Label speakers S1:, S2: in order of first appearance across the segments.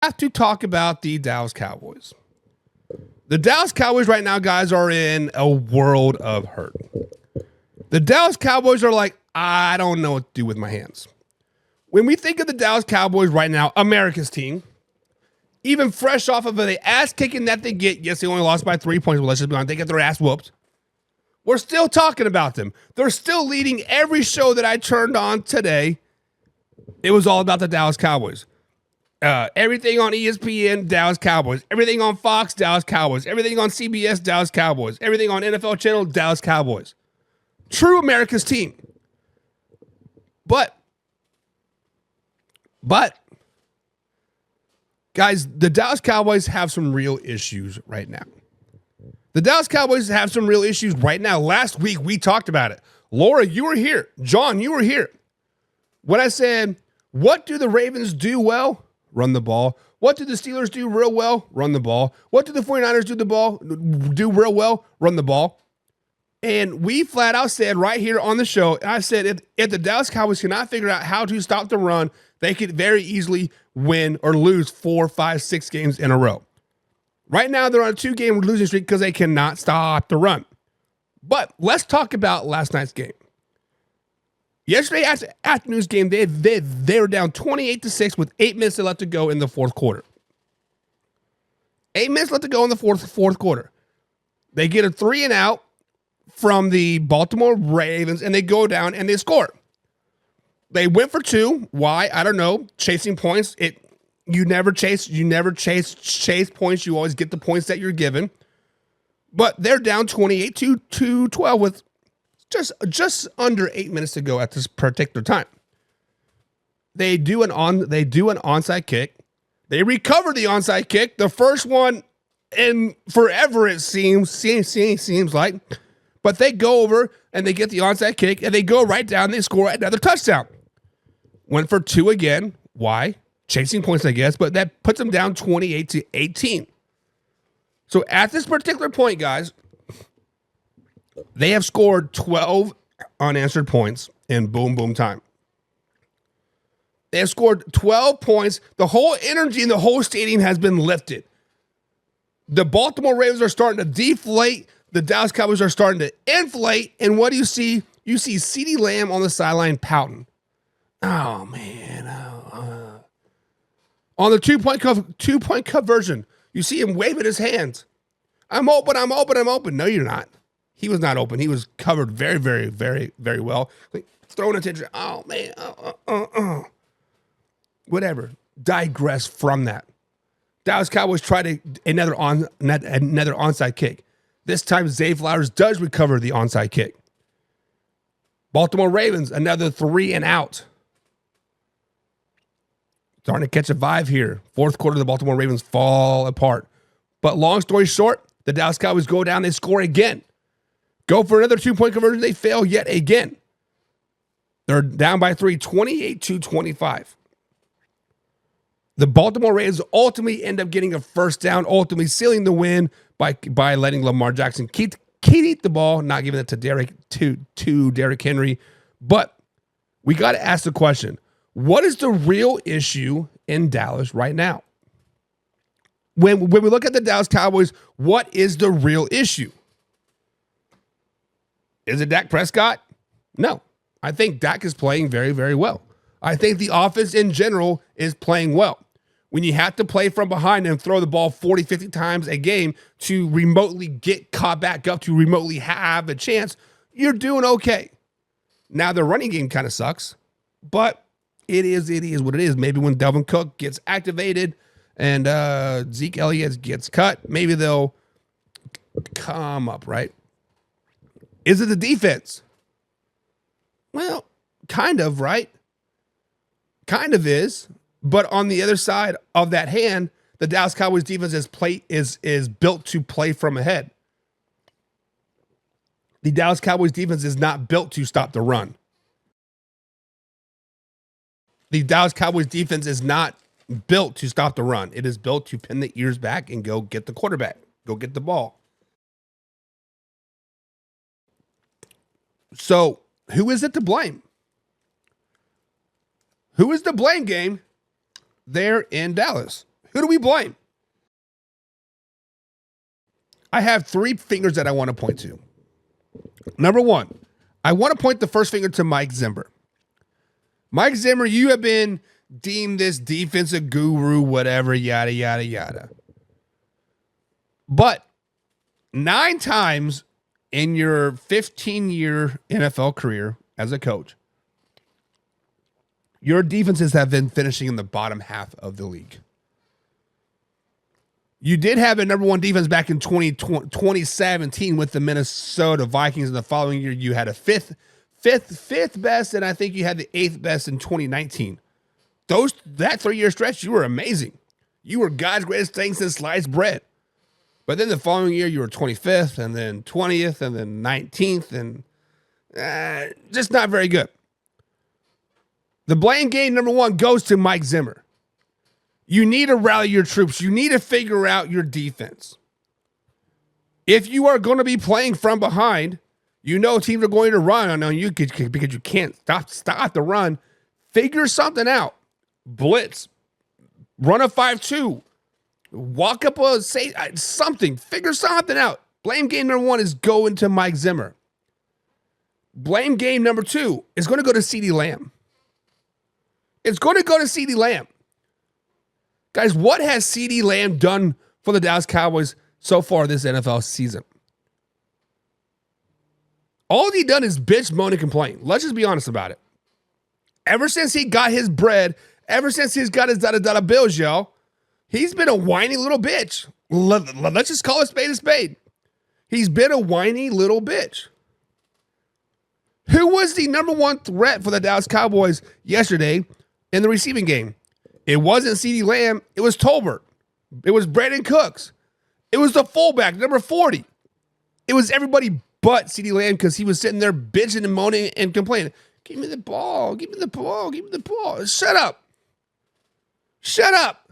S1: Have to talk about the Dallas Cowboys. The Dallas Cowboys right now, guys, are in a world of hurt. The Dallas Cowboys are like, I don't know what to do with my hands. When we think of the Dallas Cowboys right now, America's team, even fresh off of the ass kicking that they get, yes, they only lost by 3 points, but let's just be honest, they get their ass whooped. We're still talking about them. They're still leading every show that I turned on today. It was all about the Dallas Cowboys. Everything on ESPN, Dallas Cowboys. Everything on Fox, Dallas Cowboys. Everything on CBS, Dallas Cowboys. Everything on NFL Channel, Dallas Cowboys. True America's team. But, guys, the Dallas Cowboys have some real issues right now. The Dallas Cowboys have some real issues right now. Last week, we talked about it. Laura, you were here. John, you were here. When I said, what do the Ravens do well? Run the ball. What do the Steelers do real well? Run the ball. What do the 49ers do real well? Run the ball. And we flat out said right here on the show, I said if the Dallas Cowboys cannot figure out how to stop the run, they could very easily win or lose 4, 5, 6 games in a row. Right now, they're on a 2-game losing streak because they cannot stop the run. But let's talk about last night's game. Yesterday afternoon's game, they were down 28-6 with 8 minutes left to go in the fourth quarter. 8 minutes left to go in the fourth quarter. They get a 3 and out from the Baltimore Ravens, and they go down and they score. They went for 2. Why? I don't know. Chasing points. You never chase points. You always get the points that you're given. But they're down 28-12 with just under 8 minutes to go at this particular time. They do an onside kick. They recover the onside kick, the first one in forever it seems like. But they go over and they get the onside kick and they go right down. And they score another touchdown. Went for 2 again. Why? Chasing points, I guess, but that puts them down 28-18. So at this particular point, guys, they have scored 12 unanswered points in boom time. They have scored 12 points. The whole energy in the whole stadium has been lifted. The Baltimore Ravens are starting to deflate. The Dallas Cowboys are starting to inflate. And what do you see? You see CeeDee Lamb on the sideline pouting. Oh, man. On the two-point conversion, you see him waving his hands. I'm open. No, you're not. He was not open. He was covered very, very, very, very well. Like, throwing attention. Oh, man. Whatever. Digress from that. Dallas Cowboys try another onside kick. This time, Zay Flowers does recover the onside kick. Baltimore Ravens, another 3 and out. Starting to catch a vibe here. Fourth quarter, the Baltimore Ravens fall apart. But long story short, the Dallas Cowboys go down, they score again. Go for another 2-point conversion, they fail yet again. They're down by 3, 28-25. The Baltimore Ravens ultimately end up getting a first down, ultimately sealing the win by letting Lamar Jackson keep the ball, not giving it to Derrick Henry. But we got to ask the question, what is the real issue in Dallas right now? When we look at the Dallas Cowboys, what is the real issue? Is it Dak Prescott? No. I think Dak is playing very, very well. I think the offense in general is playing well. When you have to play from behind and throw the ball 40, 50 times a game to remotely get caught back up, to remotely have a chance, you're doing okay. Now, the running game kind of sucks, but it is what it is. Maybe when Dalvin Cook gets activated and Zeke Elliott gets cut, maybe they'll come up, right? Is it the defense? Well, kind of, right? Kind of is. But on the other side of that hand, the Dallas Cowboys defense is built to play from ahead. The Dallas Cowboys defense is not built to stop the run. The Dallas Cowboys defense is not built to stop the run. It is built to pin the ears back and go get the quarterback. Go get the ball. So, who is it to blame? Who is the blame game there in Dallas? Who do we blame? I have three fingers that I want to point to. Number one, I want to point the first finger to Mike Zimmer. Mike Zimmer, you have been deemed this defensive guru, whatever, yada, yada, yada. But 9 times in your 15-year NFL career as a coach, your defenses have been finishing in the bottom half of the league. You did have a number one defense back in 2017 with the Minnesota Vikings. And the following year, you had a fifth best, and I think you had the 8th best in 2019. That 3-year stretch, you were amazing. You were God's greatest thing since sliced bread. But then the following year, you were 25th, and then 20th, and then 19th, and just not very good. The blame game, number one, goes to Mike Zimmer. You need to rally your troops. You need to figure out your defense. If you are going to be playing from behind, you know teams are going to run on you because you can't stop the run. Figure something out. Blitz. Run a 5-2. Walk up something. Figure something out. Blame game number one is going to Mike Zimmer. Blame game number two is going to go to CeeDee Lamb. It's going to go to CeeDee Lamb. Guys, what has CeeDee Lamb done for the Dallas Cowboys so far this NFL season? All he done is bitch, moan, and complain. Let's just be honest about it. Ever since he got his bread, ever since he's got his da-da-da bills, yo, he's been a whiny little bitch. Let's just call a spade a spade. He's been a whiny little bitch. Who was the number one threat for the Dallas Cowboys yesterday in the receiving game? It wasn't CeeDee Lamb. It was Tolbert. It was Brandon Cooks. It was the fullback, number 40. It was everybody but CeeDee Lamb because he was sitting there bitching and moaning and complaining. Give me the ball. Give me the ball. Give me the ball. Shut up. Shut up.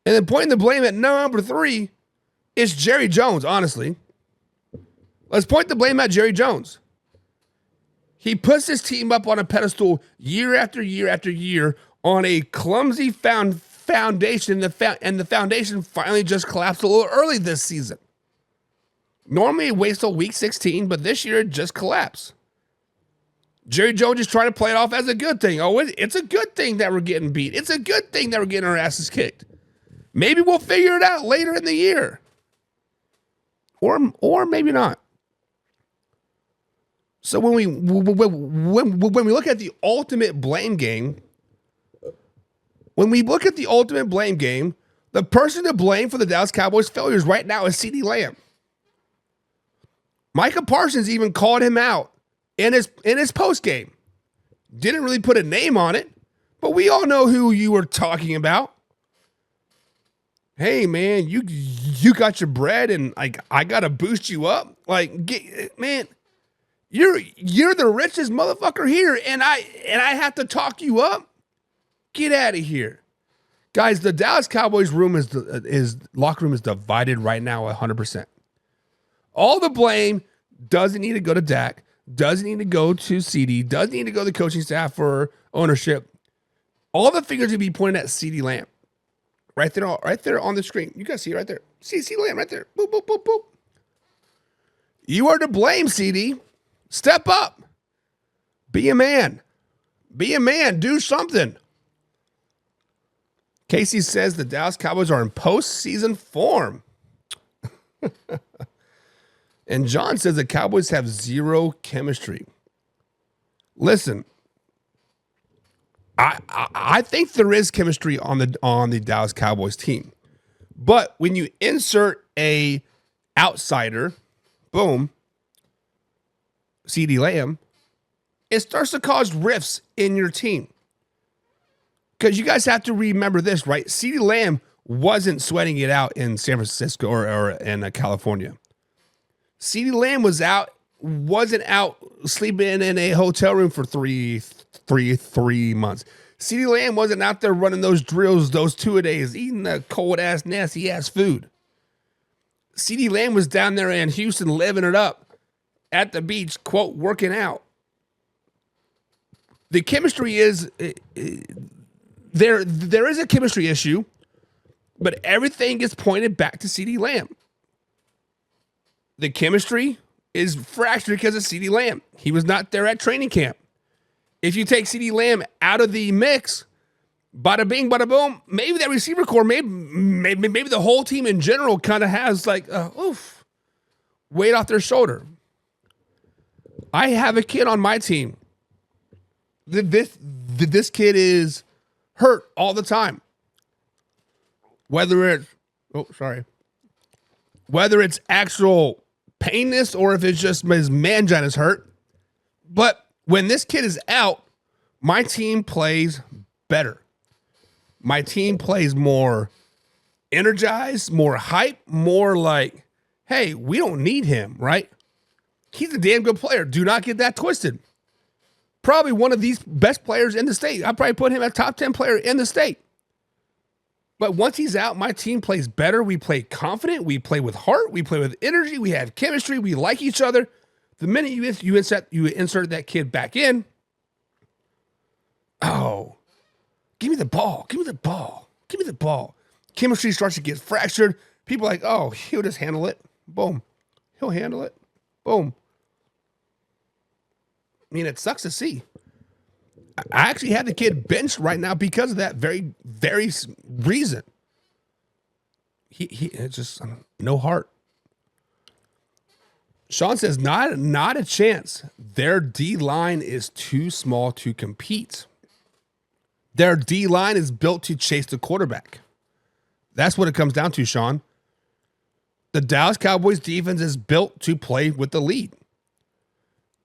S1: And then pointing the blame at number 3 is Jerry Jones, honestly. Let's point the blame at Jerry Jones. He puts his team up on a pedestal year after year after year on a clumsy foundation, and the foundation finally just collapsed a little early this season. Normally it waits till week 16, but this year it just collapsed. Jerry Jones is trying to play it off as a good thing. Oh, it's a good thing that we're getting beat. It's a good thing that we're getting our asses kicked. Maybe we'll figure it out later in the year. Or maybe not. So when we look at the ultimate blame game, the person to blame for the Dallas Cowboys failures right now is CeeDee Lamb. Micah Parsons even called him out in his post game. Didn't really put a name on it, but we all know who you were talking about. Hey man, you got your bread and I gotta boost you up. Man. You're the richest motherfucker here, and I have to talk you up. Get out of here, guys. The Dallas Cowboys locker room is divided right now 100%. All the blame doesn't need to go to Dak, doesn't need to go to CeeDee, doesn't need to go to the coaching staff or ownership. All the fingers would be pointed at CeeDee Lamb, right there on the screen. You guys see it right there. See CeeDee Lamb right there. Boop boop boop boop. You are to blame, CeeDee. Step up. Be a man. Be a man. Do something. Casey says the Dallas Cowboys are in postseason form. And John says the Cowboys have zero chemistry. Listen, I think there is chemistry on the Dallas Cowboys team. But when you insert a outsider, boom, CeeDee Lamb, it starts to cause rifts in your team. Because you guys have to remember this, right? CeeDee Lamb wasn't sweating it out in San Francisco or in California. CeeDee Lamb wasn't out sleeping in a hotel room for three months. CeeDee Lamb wasn't out there running those drills, those 2-a-days, eating the cold-ass, nasty-ass food. CeeDee Lamb was down there in Houston living it up. At the beach, quote, working out. The chemistry is there is a chemistry issue, but everything gets pointed back to CeeDee Lamb. The chemistry is fractured because of CeeDee Lamb. He was not there at training camp. If you take CeeDee Lamb out of the mix, bada bing, bada boom, maybe that receiver core, maybe the whole team in general kind of has like, weight off their shoulder. I have a kid on my team. This kid is hurt all the time. Whether it's actual painness or if it's just his mangina is hurt. But when this kid is out, my team plays better. My team plays more energized, more hype, more like, hey, we don't need him, right? He's a damn good player. Do not get that twisted. Probably one of these best players in the state. I'd probably put him at top 10 player in the state. But once he's out, my team plays better. We play confident. We play with heart. We play with energy. We have chemistry. We like each other. The minute you insert that kid back in, oh, give me the ball. Give me the ball. Give me the ball. Chemistry starts to get fractured. People are like, oh, he'll just handle it. Boom. He'll handle it. Boom. I mean, it sucks to see. I actually had the kid benched right now because of that very, very reason. It's just no heart. Sean says, not a chance. Their D-line is too small to compete. Their D-line is built to chase the quarterback. That's what it comes down to, Sean. The Dallas Cowboys defense is built to play with the lead.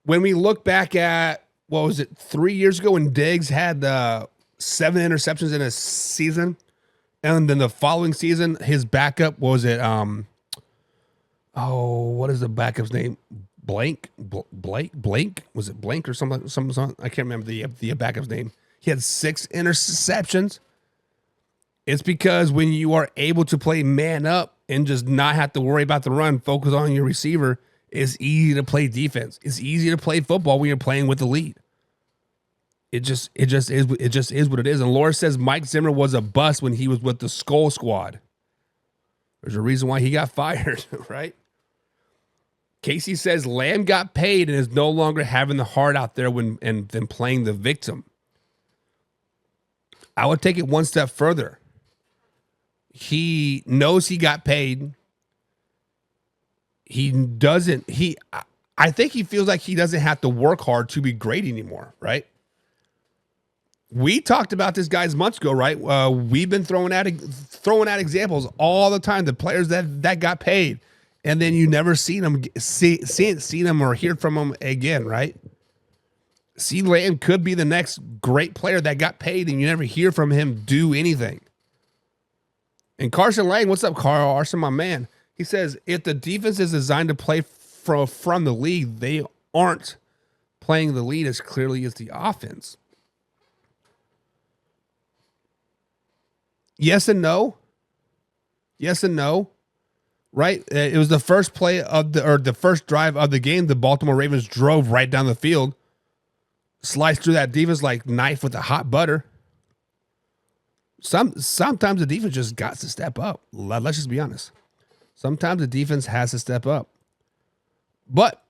S1: When we look back at, 3 years ago when Diggs had 7 interceptions in a season, and then the following season, his backup, what is the backup's name? Blake? Was it Blank or something? I can't remember the backup's name. He had 6 interceptions. It's because when you are able to play man up and just not have to worry about the run, focus on your receiver, it's easy to play defense. It's easy to play football when you're playing with the lead. It just is what it is. And Laura says Mike Zimmer was a bust when he was with the Skull Squad. There's a reason why he got fired, right? Casey says Lamb got paid and is no longer having the heart out there and then playing the victim. I would take it one step further. He knows he got paid. I think he feels like he doesn't have to work hard to be great anymore, right? We talked about this guys months ago, right? We've been throwing out examples all the time. The players that got paid, and then you never see them or hear from them again, right? CeeDee Lamb could be the next great player that got paid, and you never hear from him do anything. And Carson Lang, what's up, Carson, my man? He says, if the defense is designed to play from the lead, they aren't playing the lead as clearly as the offense. Yes and no. Yes and no. Right? It was the first play the first drive of the game. The Baltimore Ravens drove right down the field, sliced through that defense like knife with a hot butter. Sometimes the defense just got to step up. Let's just be honest. Sometimes the defense has to step up. But